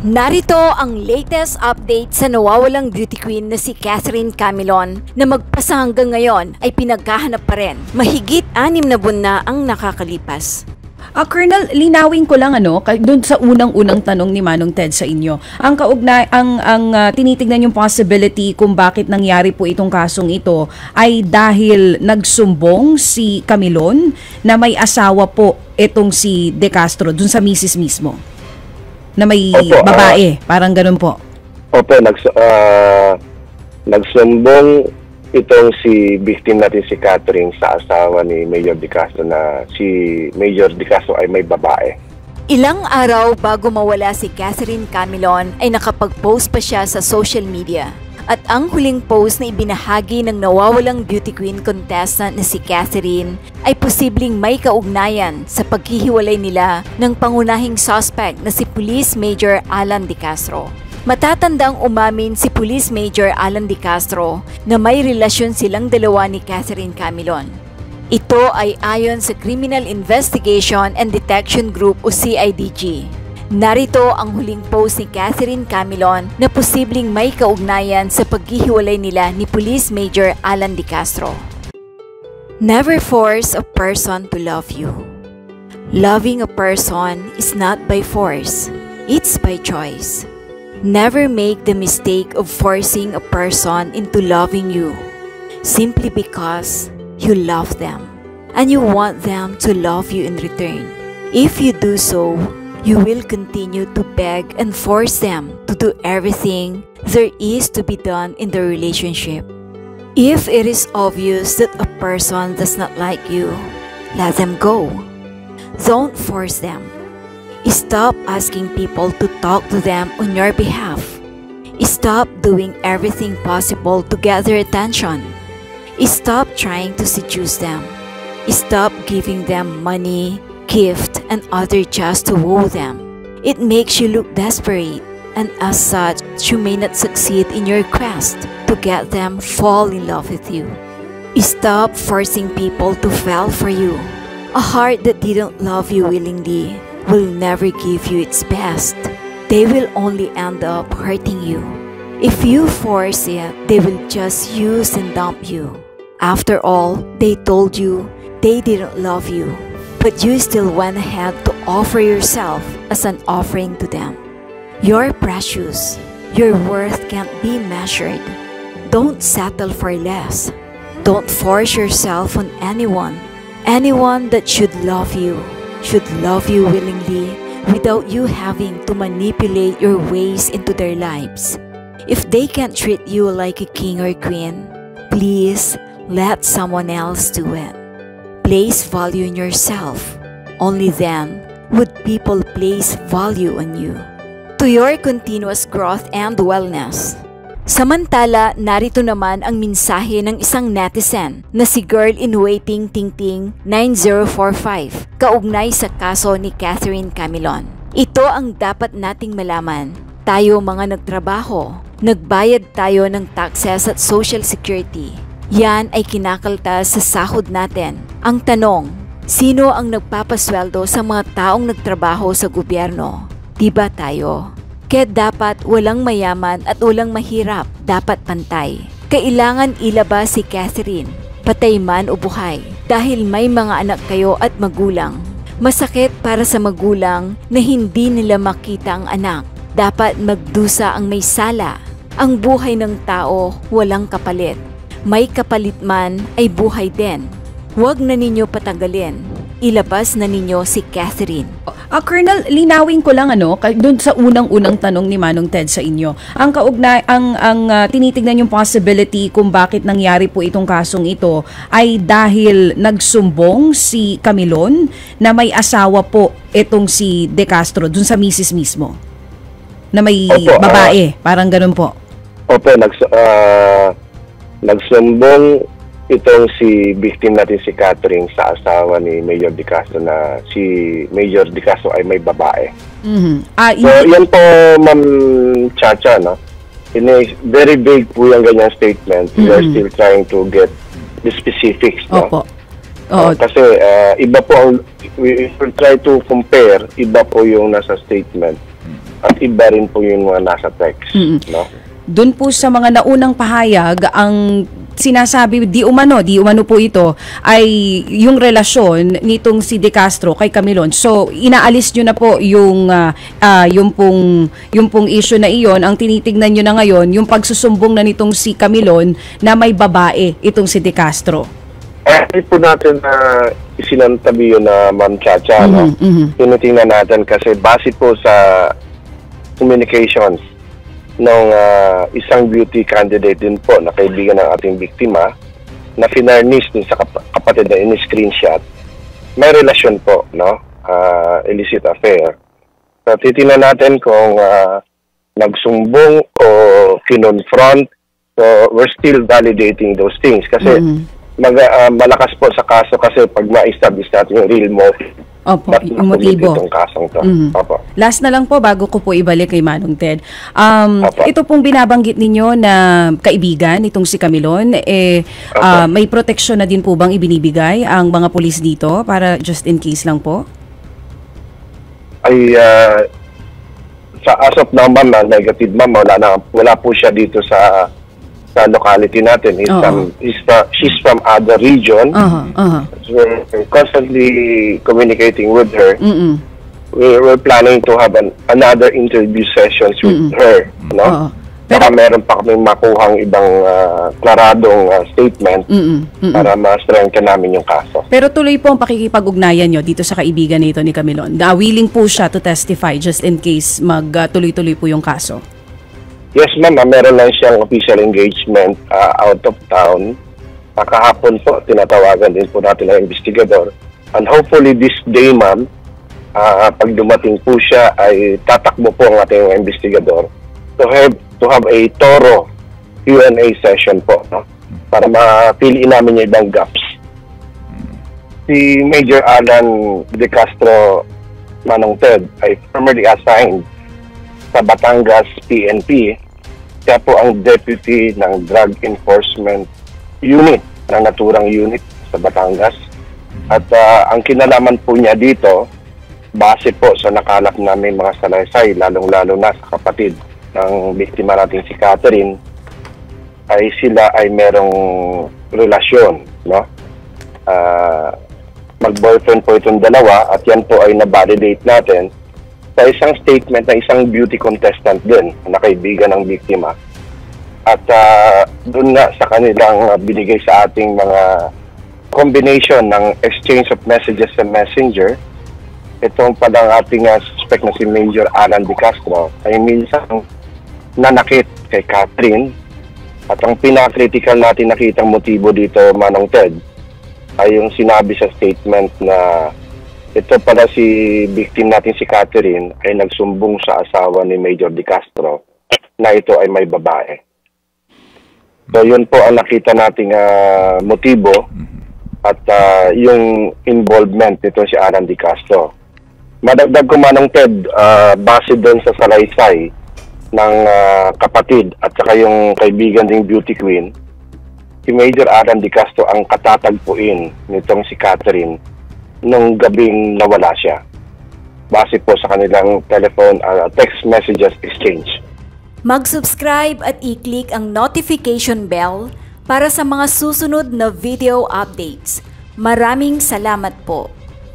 Narito ang latest update sa nawawalang beauty queen na si Catherine Camilon na magpasa hanggang ngayon ay pinaghahanap pa rin. Mahigit 6 na buwan na ang nakakalipas. Colonel, linawin ko lang doon sa unang-unang tanong ni Manong Ted sa inyo. Ang tinitingnan yung possibility kung bakit nangyari po itong kasong ito ay dahil nagsumbong si Camilon na may asawa po itong si De Castro doon sa misis mismo. Na may babae, parang ganun po. Opo, nagsumbong itong si victim natin si Catherine sa asawa ni Mayor De Castro na si Mayor De Castro ay may babae. Ilang araw bago mawala si Catherine Camilon ay nakapag-post pa siya sa social media. At ang huling post na ibinahagi ng nawawalang beauty queen contestant na si Catherine ay posibleng may kaugnayan sa paghihiwalay nila ng pangunahing suspect na si Police Major Alan De Castro. Matatandang umamin si Police Major Alan De Castro na may relasyon silang dalawa ni Catherine Camilon. Ito ay ayon sa Criminal Investigation and Detection Group o CIDG. Narito ang huling post ni Catherine Camilon na posibleng may kaugnayan sa paghihiwalay nila ni Police Major Alan De Castro. Never force a person to love you. Loving a person is not by force, it's by choice. Never make the mistake of forcing a person into loving you simply because you love them and you want them to love you in return. If you do so, you will continue to beg and force them to do everything there is to be done in the relationship. If it is obvious that a person does not like you, let them go. Don't force them. Stop asking people to talk to them on your behalf. Stop doing everything possible to get their attention. Stop trying to seduce them. Stop giving them money, gift, and other just to woo them. It makes you look desperate, and as such, you may not succeed in your quest to get them fall in love with you. Stop forcing people to fall for you. A heart that didn't love you willingly will never give you its best. They will only end up hurting you. If you force it, they will just use and dump you. After all, they told you they didn't love you, but you still went ahead to offer yourself as an offering to them. You're precious. Your worth can't be measured. Don't settle for less. Don't force yourself on anyone. Anyone that should love you willingly without you having to manipulate your ways into their lives. If they can't treat you like a king or queen, please let someone else do it. Place value in yourself. Only then would people place value on you. To your continuous growth and wellness. Samantala, narito naman ang mensahe ng isang netizen na si Girl in Waiting Tingting 9045 kaugnay sa kaso ni Catherine Camilon. Ito ang dapat nating malaman. Tayo mga nagtrabaho, nagbayad tayo ng taxes at social security. Yan ay kinakaltas sa sahod natin. Ang tanong, sino ang nagpapasweldo sa mga taong nagtrabaho sa gobyerno? Diba tayo? Kaya dapat walang mayaman at walang mahirap, dapat pantay. Kailangan ilabas si Catherine, patay man o buhay, dahil may mga anak kayo at magulang. Masakit para sa magulang na hindi nila makita ang anak. Dapat magdusa ang may sala. Ang buhay ng tao walang kapalit. May kapalit man ay buhay din. Huwag na ninyo patagalin. Ilabas na ninyo si Catherine. Colonel, linawin ko lang doon sa unang-unang tanong ni Manong Ted sa inyo. Ang tinitingnan yung possibility kung bakit nangyari po itong kasong ito ay dahil nagsumbong si Camilon na may asawa po itong si De Castro doon sa misis mismo. Na may babae, parang ganun po. Opo, nagsumbong itong si victim natin si Catherine sa asawa ni Mayor De Castro na si Mayor De Castro ay may babae. So, yan po, Ma'am Chacha, no? Very vague po yung ganyang statement. We are still trying to get the specifics, no? Opo. Kasi iba po, we will try to compare, iba po yung nasa statement at iba rin po yung mga nasa text. No? Doon po sa mga naunang pahayag, ang sinasabi, di umano po ito, ay yung relasyon nitong si De Castro kay Camilon. So, inaalis nyo na po yung pong issue na iyon. Ang tinitignan nyo na ngayon, yung pagsusumbong na nitong si Camilon na may babae itong si De Castro. Hindi po natin na isinantabi yun na Ma'am Chacha. No? Tinitingnan natin kasi base po sa communications ng isang beauty candidate din po na kaibigan ng ating biktima na finarnish din sa kapatid na in-screenshot, may relasyon po, no? Illicit affair. So, titingnan natin kung nagsumbong o kinonfront. So, we're still validating those things kasi malakas po sa kaso kasi pag ma-establish natin yung real motive. Opo, yung motibo. Itong kasong to. Opo. Last na lang po bago ko po ibalik kay Manong Ted. Ito pong binabanggit ninyo na kaibigan itong si Camilon, may proteksyon na din po bang ibinibigay ang mga pulis dito para just in case lang po? Ay, sa as of now, ma'am, negative ma'am, wala po siya dito sa locality natin. She's from other region. So we're constantly communicating with her. We're planning to have another interview sessions with her. No? Pero meron pa kami makuhang ibang klaradong statement para ma-strengthen namin yung kaso. Pero tuloy po ang pakikipag-ugnayan nyo dito sa kaibigan nito ni Camilon. Willing po siya to testify just in case magtuloy-tuloy po yung kaso. Yes, ma'am. Meron lang siyang official engagement out of town. Kahapon po, tinatawagan din po natin ang investigador. And hopefully this day, ma'am, pag dumating po siya, ay tatakbo po ang ating investigador to have a thorough Q&A session po, no? Para mapiliin namin yung ibang gaps. Si Major Alan De Castro, Manong Ted, ay formerly assigned sa Batangas PNP. Siya po ang deputy ng Drug Enforcement Unit, ng naturang unit sa Batangas. At ang kinalaman po niya dito, base po sa nakalap namin mga salaysay, lalong-lalo na sa kapatid ng biktima natin si Catherine, ay sila ay merong relasyon, no? Mag-boyfriend po itong dalawa at yan po ay na-validate natin sa isang statement na isang beauty contestant din na kaibigan ng biktima. At doon nga sa kanilang binigay sa ating mga combination ng exchange of messages sa Messenger, itong palang ating suspect na si Major Alan De Castro ay minsan nanakit kay Catherine. At ang pinaka-critical natin nakitang motibo dito, Manong Ted, ay yung sinabi sa statement na ito pala si victim natin si Catherine ay nagsumbong sa asawa ni Major De Castro na ito ay may babae. So yun po ang nakita nating motibo at yung involvement nito si Alan De Castro. Madagdag ko, Manong Ted, base doon sa salaysay ng kapatid at saka yung kaibigan ding beauty queen, si Major Alan De Castro ang katatagpuin nitong si Catherine nung gabing nawala siya. Base po sa kanilang telephone text messages exchange. Mag-subscribe at i-click ang notification bell para sa mga susunod na video updates. Maraming salamat po.